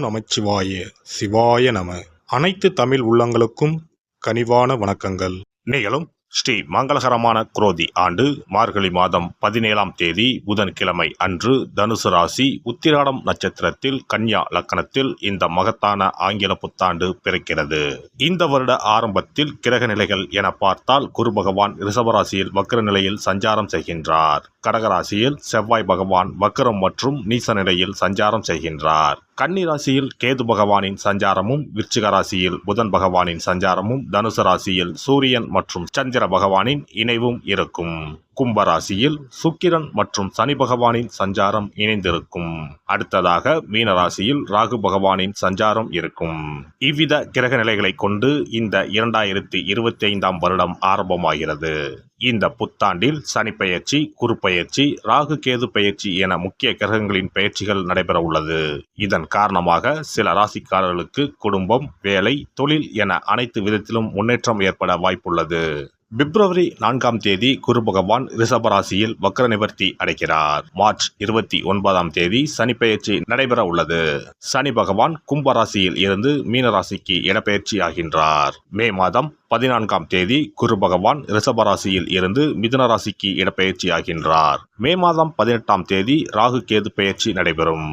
நமச்சிவாய சிவாய நம. அனைத்து தமிழ் உள்ளங்களுக்கும் கனிவான வணக்கங்கள். நீங்களும் ஸ்ரீ மங்களகரமான குரோதி ஆண்டு மார்கழி மாதம் 17ஆம் தேதி புதன்கிழமை அன்று தனுசு ராசி உத்திராடம் நட்சத்திரத்தில் கன்யா லக்கணத்தில் இந்த மகத்தான ஆங்கில புத்தாண்டு பிறக்கிறது. இந்த வருட ஆரம்பத்தில் கிரக நிலைகள் என பார்த்தால் குரு பகவான் ரிஷபராசியில் வக்ர நிலையில் சஞ்சாரம் செய்கின்றார். கடகராசியில் செவ்வாய் பகவான் வக்ரம் மற்றும் நீச நிலையில் சஞ்சாரம் செய்கின்றார். கன்னி ராசியில் கேது பகவானின் சஞ்சாரமும், விருச்சிக ராசியில் புதன் பகவானின் சஞ்சாரமும், தனுசு ராசியில் சூரியன் மற்றும் சந்திர பகவானின் இணைவும் இருக்கும். கும்பராசியில் சுக்கிரன் மற்றும் சனி பகவானின் சஞ்சாரம் இணைந்திருக்கும். அடுத்ததாக மீனராசியில் ராகு பகவானின் சஞ்சாரம் இருக்கும். இவ்வித கிரக நிலைகளை கொண்டு இந்த 2025ஆம் வருடம் ஆரம்பமாகிறது. இந்த புத்தாண்டில் சனி பெயர்ச்சி, குரு பெயர்ச்சி, ராகு கேது பெயர்ச்சி என முக்கிய கிரகங்களின் பெயர்ச்சிகள் நடைபெற உள்ளது. இதன் காரணமாக சில ராசிக்காரர்களுக்கு குடும்பம், வேலை, தொழில் என அனைத்து விதத்திலும் முன்னேற்றம் ஏற்பட வாய்ப்புள்ளது. பிப்ரவரி 4ஆம் தேதி குரு பகவான் ரிஷபராசியில் வக்ர நிவர்த்தி அடைகிறார். மார்ச் 29ஆம் தேதி சனி பெயர்ச்சி நடைபெற உள்ளது. சனி பகவான் கும்பராசியில் இருந்து மீனராசிக்கு இடப்பெயர்ச்சி ஆகின்றார். மே மாதம் 14ஆம் தேதி குரு பகவான் ரிஷபராசியில் இருந்து மிதுன ராசிக்கு இடப்பெயர்ச்சி ஆகின்றார். மே மாதம் 18ஆம் தேதி ராகு கேது பெயர்ச்சி நடைபெறும்.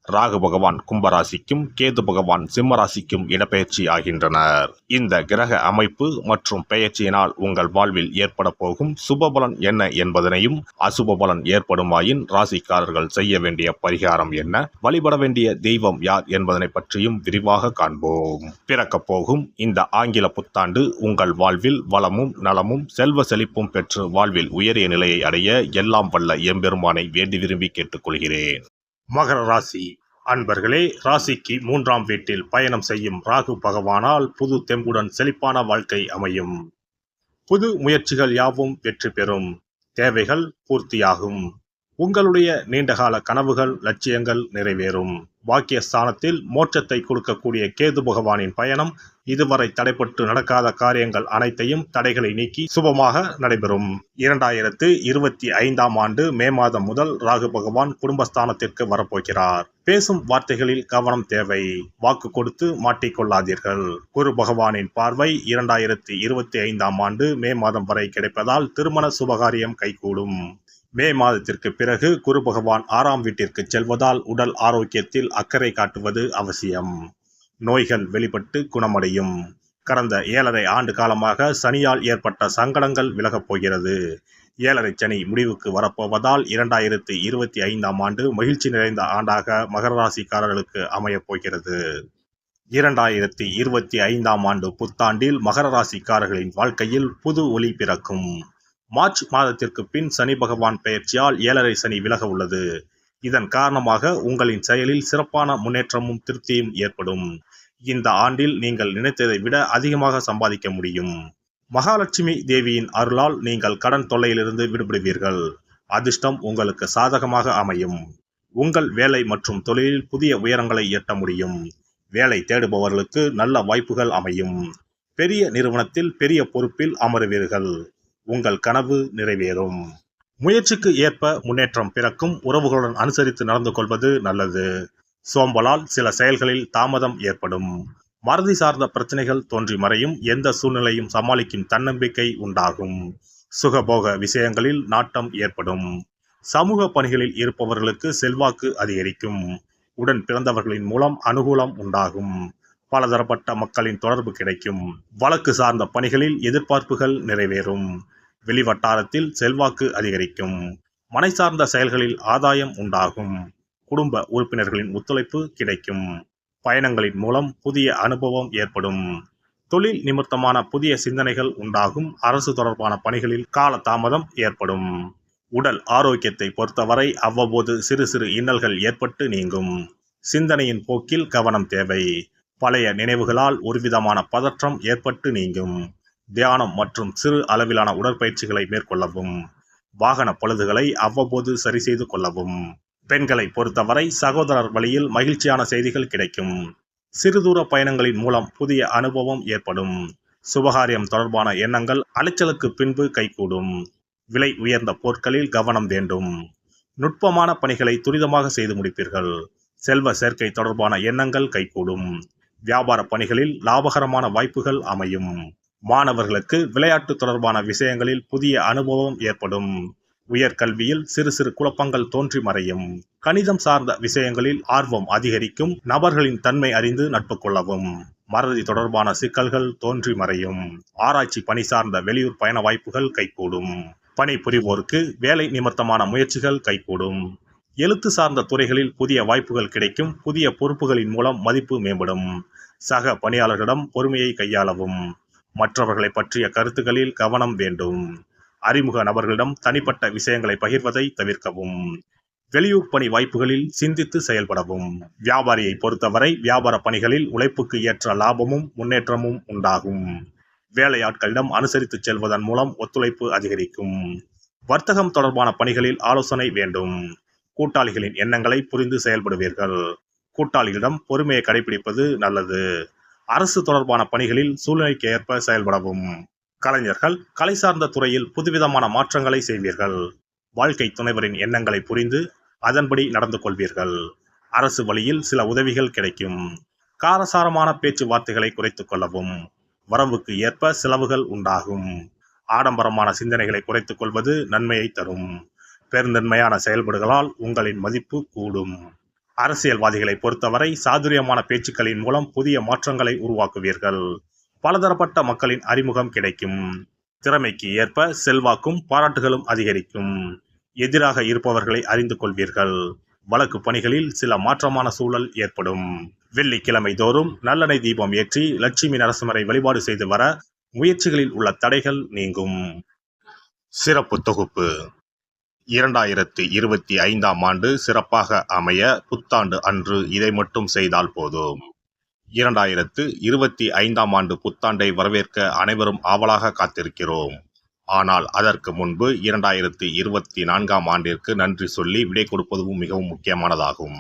ராகு பகவான் கும்பராசிக்கும் கேது பகவான் சிம்மராசிக்கும் இடப்பெயர்ச்சி ஆகின்றனர். இந்த கிரக அமைப்பு மற்றும் பெயர்ச்சியினால் உங்கள் வாழ்வில் ஏற்பட போகும் சுபபலன் என்ன என்பதனையும், அசுப பலன் ஏற்படுமாயின் ராசிக்காரர்கள் செய்ய வேண்டிய பரிகாரம் என்ன, வழிபட வேண்டிய தெய்வம் யார் என்பதனை பற்றியும் விரிவாக காண்போம். பிறக்கப் போகும் இந்த ஆங்கில புத்தாண்டு உங்கள் வாழ்வில் வளமும் நலமும் செல்வ செழிப்பும் பெற்று வாழ்வில் உயரிய நிலையை அடைய எல்லாம் வல்ல எம்பெருமானை வேண்டி விரும்பி கேட்டுக்கொள்கிறேன். மகர ராசி அன்பர்களே, ராசிக்கு 3ஆம் வீட்டில் பயணம் செய்யும் ராகு பகவானால் புது தெம்புடன் செழிப்பான வாழ்க்கை அமையும். புது முயற்சிகள் யாவும் வெற்றி பெறும். தேவைகள் பூர்த்தியாகும். உங்களுடைய நீண்டகால கனவுகள், லட்சியங்கள் நிறைவேறும். பாக்கியஸ்தானத்தில் மோட்சத்தை கொடுக்கக்கூடிய கேது பகவானின் பயணம் இதுவரை தடைப்பட்டு நடக்காத காரியங்கள் அனைத்தையும் தடைகளை நீக்கி சுபமாக நடைபெறும். 2025ஆம் ஆண்டு மே மாதம் முதல் ராகு பகவான் குடும்பஸ்தானத்திற்கு வரப்போகிறார். பேசும் வார்த்தைகளில் கவனம் தேவை. வாக்கு கொடுத்து மாட்டிக்கொள்ளாதீர்கள். குரு பகவானின் பார்வை 2025ஆம் ஆண்டு மே மாதம் வரை கிடைப்பதால் திருமண சுபகாரியம் கைகூடும். மே மாதத்திற்கு பிறகு குரு பகவான் 6ஆம் வீட்டிற்கு செல்வதால் உடல் ஆரோக்கியத்தில் அக்கறை காட்டுவது அவசியம். நோய்கள் வெளிப்பட்டு குணமடையும். கடந்த 7.5 ஆண்டு காலமாக சனியால் ஏற்பட்ட சங்கடங்கள் விலகப் போகிறது. 7.5 சனி முடிவுக்கு வரப்போவதால் 2025ஆம் ஆண்டு மகிழ்ச்சி நிறைந்த ஆண்டாக மகர ராசிக்காரர்களுக்கு அமையப் போகிறது. 2025ஆம் ஆண்டு புத்தாண்டில் மகர ராசிக்காரர்களின் வாழ்க்கையில் புது ஒளி பிறக்கும். மார்ச் மாதத்திற்கு பின் சனி பகவான் பெயர்ச்சியால் 7.5 சனி விலக உள்ளது. இதன் காரணமாக உங்களின் செயலில் சிறப்பான முன்னேற்றமும் திருப்தியும் ஏற்படும். இந்த ஆண்டில் நீங்கள் நினைத்ததை விட அதிகமாக சம்பாதிக்க முடியும். மகாலட்சுமி தேவியின் அருளால் நீங்கள் கடன் தொல்லையிலிருந்து விடுபடுவீர்கள். அதிர்ஷ்டம் உங்களுக்கு சாதகமாக அமையும். உங்கள் வேலை மற்றும் தொழிலில் புதிய உயரங்களை எட்ட முடியும். வேலை தேடுபவர்களுக்கு நல்ல வாய்ப்புகள் அமையும். பெரிய நிறுவனத்தில் பெரிய பொறுப்பில் அமருவீர்கள். உங்கள் கனவு நிறைவேறும். முயற்சிக்கு ஏற்ப முன்னேற்றம் பிறக்கும். உறவுகளுடன் அனுசரித்து நடந்து கொள்வது நல்லது. சோம்பலால் சில செயல்களில் தாமதம் ஏற்படும். மறதி சார்ந்த பிரச்சனைகள் தோன்றி மறையும். எந்த சூழ்நிலையும் சமாளிக்கும் தன்னம்பிக்கை உண்டாகும். சுகபோக விஷயங்களில் நாட்டம் ஏற்படும். சமூக பணிகளில் இருப்பவர்களுக்கு செல்வாக்கு அதிகரிக்கும். உடன் பிறந்தவர்களின் மூலம் அனுகூலம் உண்டாகும். பலதரப்பட்ட மக்களின் தொடர்பு கிடைக்கும். வழக்கு சார்ந்த பணிகளில் எதிர்பார்ப்புகள் நிறைவேறும். வெளிவட்டாரத்தில் செல்வாக்கு அதிகரிக்கும். மனை சார்ந்த செயல்களில் ஆதாயம் உண்டாகும். குடும்ப உறுப்பினர்களின் ஒத்துழைப்பு கிடைக்கும். பயணங்களின் மூலம் புதிய அனுபவம் ஏற்படும். தொழில் நிமித்தமான புதிய சிந்தனைகள் உண்டாகும். அரசு தொடர்பான பணிகளில் கால தாமதம் ஏற்படும். உடல் ஆரோக்கியத்தை பொறுத்தவரை அவ்வப்போது சிறு சிறு இன்னல்கள் ஏற்பட்டு நீங்கும். சிந்தனையின் போக்கில் கவனம் தேவை. பழைய நினைவுகளால் ஒருவிதமான பதற்றம் ஏற்பட்டு நீங்கும். தியானம் மற்றும் சிறு அளவிலான உடற்பயிற்சிகளை மேற்கொள்ளவும். வாகன பழுதுகளை அவ்வப்போது சரி செய்து கொள்ளவும். பெண்களை பொறுத்தவரை சகோதரர் வழியில் மகிழ்ச்சியான செய்திகள் கிடைக்கும். சிறுதூர பயணங்களின் மூலம் புதிய அனுபவம் ஏற்படும். சுபகாரியம் தொடர்பான எண்ணங்கள் அலைச்சலுக்கு பின்பு கைகூடும். விலை உயர்ந்த பொருட்களில் கவனம் வேண்டும். நுட்பமான பணிகளை துரிதமாக செய்து முடிப்பீர்கள். செல்வ சேர்க்கை தொடர்பான எண்ணங்கள் கைகூடும். வியாபார பணிகளில் லாபகரமான வாய்ப்புகள் அமையும். மாணவர்களுக்கு விளையாட்டு தொடர்பான விஷயங்களில் புதிய அனுபவம் ஏற்படும். உயர்கல்வியில் சிறு சிறு குழப்பங்கள் தோன்றி மறையும். கணிதம் சார்ந்த விஷயங்களில் ஆர்வம் அதிகரிக்கும். நபர்களின் தன்மை அறிந்து நட்பு கொள்ளவும். மறதி தொடர்பான சிக்கல்கள் தோன்றி மறையும். ஆராய்ச்சி பணி சார்ந்த வெளியூர் பயண வாய்ப்புகள் கைகூடும். பணி புரிவோருக்கு வேலை நிமித்தமான முயற்சிகள் கைகூடும். எழுத்து சார்ந்த துறைகளில் புதிய வாய்ப்புகள் கிடைக்கும். புதிய பொறுப்புகளின் மூலம் மதிப்பு மேம்படும். சக பணியாளர்களிடம் பொறுமையை கையாளவும். மற்றவர்களை பற்றிய கருத்துக்களில் கவனம் வேண்டும். அறிமுக நபர்களிடம் தனிப்பட்ட விஷயங்களை பகிர்வதை தவிர்க்கவும். வெளியூர் பணி வாய்ப்புகளில் சிந்தித்து செயல்படவும். வியாபாரியை பொறுத்தவரை வியாபார பணிகளில் உழைப்புக்கு ஏற்ற லாபமும் முன்னேற்றமும் உண்டாகும். வேலையாட்களிடம் அனுசரித்து செல்வதன் மூலம் ஒத்துழைப்பு அதிகரிக்கும். வர்த்தகம் தொடர்பான பணிகளில் ஆலோசனை வேண்டும். கூட்டாளிகளின் எண்ணங்களை புரிந்து செயல்படுவீர்கள். கூட்டாளிகளிடம் பொறுமையை கடைபிடிப்பது நல்லது. அரசு தொடர்பான பணிகளில் சூழ்நிலைக்கு ஏற்ப செயல்படவும். கலைஞர்கள் கலை சார்ந்த துறையில் புதுவிதமான மாற்றங்களை செய்வீர்கள். வாழ்க்கை துணைவரின் எண்ணங்களை புரிந்து அதன்படி நடந்து கொள்வீர்கள். அரசு வழியில் சில உதவிகள் கிடைக்கும். காரசாரமான பேச்சுவார்த்தைகளை குறைத்துக் கொள்ளவும். வரவுக்கு ஏற்ப செலவுகள் உண்டாகும். ஆடம்பரமான சிந்தனைகளை குறைத்துக் கொள்வது நன்மையை தரும். பெருந்தன்மையான செயல்பாடுகளால் உங்களின் மதிப்பு கூடும். அரசியல்வாதிகளை பொறுத்தவரை சாதுரியமான பேச்சுக்களின் மூலம் புதிய மாற்றங்களை உருவாக்குவீர்கள். பலதரப்பட்ட மக்களின் அறிமுகம் கிடைக்கும். திறமைக்கு ஏற்ப செல்வாக்கும் பாராட்டுகளும் அதிகரிக்கும். எதிராக இருப்பவர்களை அறிந்து கொள்வீர்கள். வழக்கு பணிகளில் சில மாற்றமான சூழல் ஏற்படும். வெள்ளிக்கிழமை தோறும் நல்லெண்ணெய் தீபம் ஏற்றி லட்சுமி நரசிம்மரை வழிபாடு செய்து வர முயற்சிகளில் உள்ள தடைகள் நீங்கும். சிறப்பு தொகுப்பு. 2025ஆம் ஆண்டு சிறப்பாக அமைய புத்தாண்டு அன்று இதை மட்டும் செய்தால் போதும். 2025ஆம் ஆண்டு புத்தாண்டை வரவேற்க அனைவரும் ஆவலாக காத்திருக்கிறோம். ஆனால் அதற்கு முன்பு 2024ஆம் ஆண்டிற்கு நன்றி சொல்லி விடை கொடுப்பதும் மிகவும் முக்கியமானதாகும்.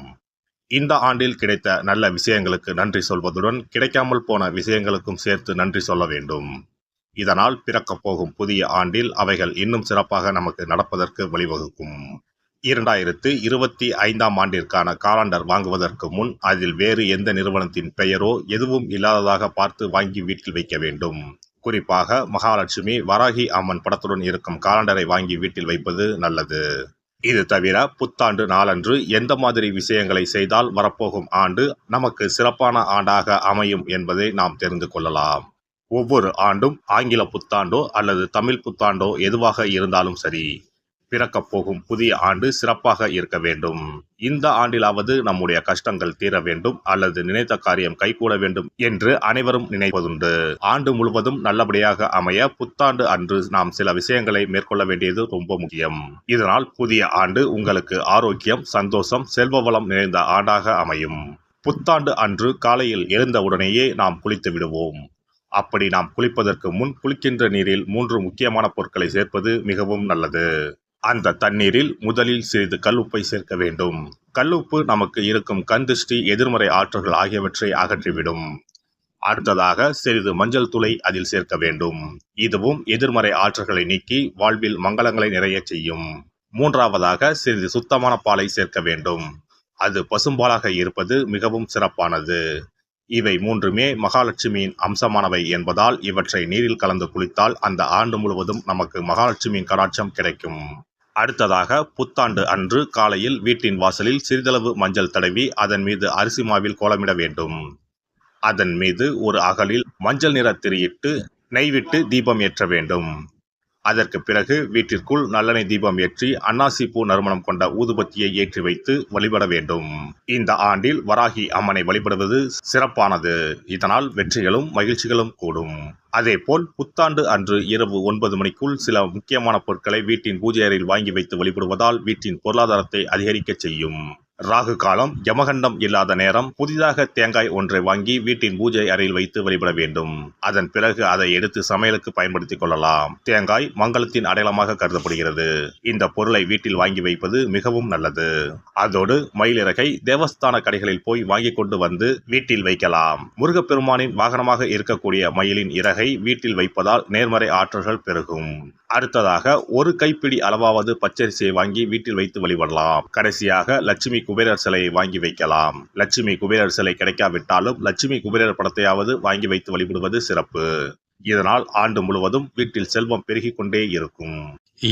இந்த ஆண்டில் கிடைத்த நல்ல விஷயங்களுக்கு நன்றி சொல்வதுடன் கிடைக்காமல் போன விஷயங்களுக்கும் சேர்த்து நன்றி சொல்ல வேண்டும். இதனால் பிறக்கப் போகும் புதிய ஆண்டில் அவைகள் இன்னும் சிறப்பாக நமக்கு நடப்பதற்கு வழிவகுக்கும். 2025ஆம் ஆண்டிற்கான காலண்டர் வாங்குவதற்கு முன் அதில் வேறு எந்த நிறுவனத்தின் பெயரோ எதுவும் இல்லாததாக பார்த்து வாங்கி வீட்டில் வைக்க வேண்டும். குறிப்பாக மகாலட்சுமி, வராகி அம்மன் படத்துடன் இருக்கும் காலண்டரை வாங்கி வீட்டில் வைப்பது நல்லது. இது தவிர புத்தாண்டு நாளன்று எந்த மாதிரி விஷயங்களை செய்தால் வரப்போகும் ஆண்டு நமக்கு சிறப்பான ஆண்டாக அமையும் என்பதை நாம் தெரிந்து கொள்ளலாம். ஒவ்வொரு ஆண்டும் ஆங்கில புத்தாண்டோ அல்லது தமிழ் புத்தாண்டோ எதுவாக இருந்தாலும் சரி, பிறக்கப் போகும் புதிய ஆண்டு சிறப்பாக இருக்க வேண்டும். இந்த ஆண்டிலாவது நம்முடைய கஷ்டங்கள் தீர வேண்டும் அல்லது நினைத்த காரியம் கைகூட வேண்டும் என்று அனைவரும் நினைப்பதுண்டு. ஆண்டு முழுவதும் நல்லபடியாக அமைய புத்தாண்டு அன்று நாம் சில விஷயங்களை மேற்கொள்ள வேண்டியது ரொம்ப முக்கியம். இதனால் புதிய ஆண்டு உங்களுக்கு ஆரோக்கியம், சந்தோஷம், செல்வ வளம் நிறைந்த ஆண்டாக அமையும். புத்தாண்டு அன்று காலையில் எழுந்தவுடனேயே நாம் குளித்து விடுவோம். அப்படி நாம் குளிப்பதற்கு முன் குளிக்கின்ற நீரில் 3 முக்கியமான பொருட்களை சேர்ப்பது மிகவும் நல்லது. அந்த தண்ணீரில் முதலில் சிறிது கல்லுப்பை சேர்க்க வேண்டும். கல்லுப்பு நமக்கு இருக்கும் கண் திருஷ்டி, எதிர்மறை ஆற்றல்கள் ஆகியவற்றை அகற்றிவிடும். அடுத்ததாக சிறிது மஞ்சள் தூளை அதில் சேர்க்க வேண்டும். இதுவும் எதிர்மறை ஆற்றல்களை நீக்கி வாழ்வில் மங்களங்களை நிறைய செய்யும். மூன்றாவதாக சிறிது சுத்தமான பாலை சேர்க்க வேண்டும். அது பசும்பாலாக இருப்பது மிகவும் சிறப்பானது. இவை மூன்றுமே மகாலட்சுமியின் அம்சமானவை என்பதால் இவற்றை நீரில் கலந்து குளித்தால் அந்த ஆண்டு முழுவதும் நமக்கு மகாலட்சுமியின் கடாட்சம் கிடைக்கும். அடுத்ததாக புத்தாண்டு அன்று காலையில் வீட்டின் வாசலில் சிறிதளவு மஞ்சள் தடவி அதன் மீது அரிசி மாவில் கோலமிட வேண்டும். அதன் மீது ஒரு அகலில் மஞ்சள் நிற திரியிட்டு நெய் விட்டு தீபம் ஏற்ற வேண்டும். அதற்கு பிறகு வீட்டிற்குள் நல்லெண்ணெய் தீபம் ஏற்றி அன்னாசி பூ நறுமணம் கொண்ட ஊதுபத்தியை ஏற்றி வைத்து வழிபட வேண்டும். இந்த ஆண்டில் வராகி அம்மனை வழிபடுவது சிறப்பானது. இதனால் வெற்றிகளும் மகிழ்ச்சிகளும் கூடும். அதேபோல் புத்தாண்டு அன்று இரவு 9 மணிக்குள் சில முக்கியமான பொருட்களை வீட்டின் பூஜை அறையில் வாங்கி வைத்து வழிபடுவதால் வீட்டின் பொருளாதாரத்தை அதிகரிக்க செய்யும். ராகு காலம், யமகண்டம் இல்லாத நேரம் புதிதாக தேங்காய் ஒன்றை வாங்கி வீட்டின் பூஜை அறையில் வைத்து வழிபட வேண்டும். அதன் பிறகு அதை எடுத்து சமையலுக்கு பயன்படுத்திக் கொள்ளலாம். தேங்காய் மங்களத்தின் அடையாளமாக கருதப்படுகிறது. இந்த பொருளை வீட்டில் வாங்கி வைப்பது மிகவும் நல்லது. அதோடு மயிலிறகை தேவஸ்தான கடைகளில் போய் வாங்கி கொண்டு வந்து வீட்டில் வைக்கலாம். முருகப்பெருமானின் வாகனமாக இருக்கக்கூடிய மயிலின் இறகை வீட்டில் வைப்பதால் நேர்மறை ஆற்றல்கள் பெருகும். அடுத்ததாக ஒரு கைப்பிடி அளவாவது பச்சரிசியை வாங்கி வீட்டில் வைத்து வழிபடலாம். கடைசியாக லட்சுமி குபேரர் சிலையை வாங்கி வைக்கலாம். லட்சுமி குபேரர் சிலை கிடைக்காவிட்டாலும் லட்சுமி குபேரர் படத்தையாவது வாங்கி வைத்து வழிபடுவது சிறப்பு. இதனால் ஆண்டு முழுவதும் வீட்டில் செல்வம் பெருகிக் கொண்டே இருக்கும்.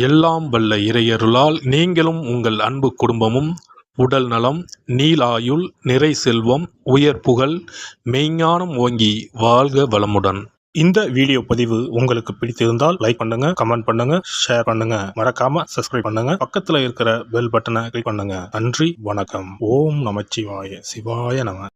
எல்லாம் வல்ல இறையருளால் நீங்களும் உங்கள் அன்பு குடும்பமும் உடல் நலம், நீலாயுள், நிறை செல்வம், உயர் புகழ், மெய்ஞானம் ஓங்கி வாழ்க வளமுடன். இந்த வீடியோ பதிவு உங்களுக்கு பிடித்திருந்தால் லைக் பண்ணுங்க, கமெண்ட் பண்ணுங்க, ஷேர் பண்ணுங்க, மறக்காம சப்ஸ்கிரைப் பண்ணுங்க, பக்கத்துல இருக்கிற பெல் பட்டனை கிளிக் பண்ணுங்க. நன்றி, வணக்கம். ஓம் நமச்சிவாய, சிவாய நம.